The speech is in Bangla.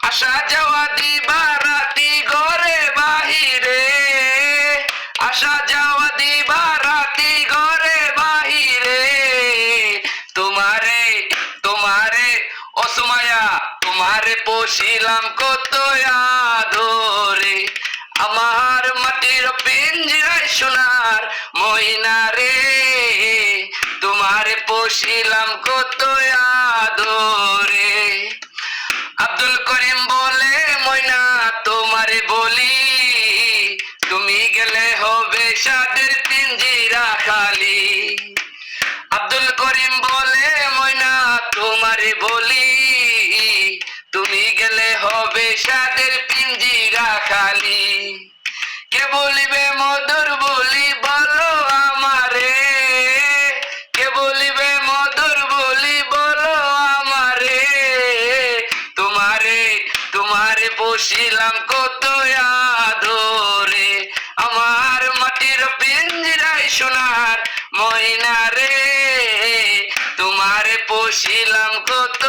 আসা যাওয়া দিবা রাতি ঘরে বাহিরে, আসা যাওয়া দিবা রাতি ঘরে বাহিরে। তোমারে তোমারে অসময়া তোমারে পশিলাম কত আদরে, আমার মাটির পিঞ্জিরায় সোনার ময়না রে, তোমারে পশিলাম কত আদরে। আব্দুল করিম বলে ময়না তোমারে বলি, তুমি গেলে হবে সাদের পিঞ্জিরা খালি। আব্দুল করিম বলে ময়না তোমারে বলি, তুমি গেলে হবে সাদের পিঞ্জিরা খালি। কে বলিবে মধুর বলি বলো আমারে, কে বলিবে মধুর বলি বলো আমারে। তোমারে তোমারে বসিলাম কত আদরে, আমার মাটির পিঞ্জিরায় সোনার ময়না রে, তোমারে বসিলাম কত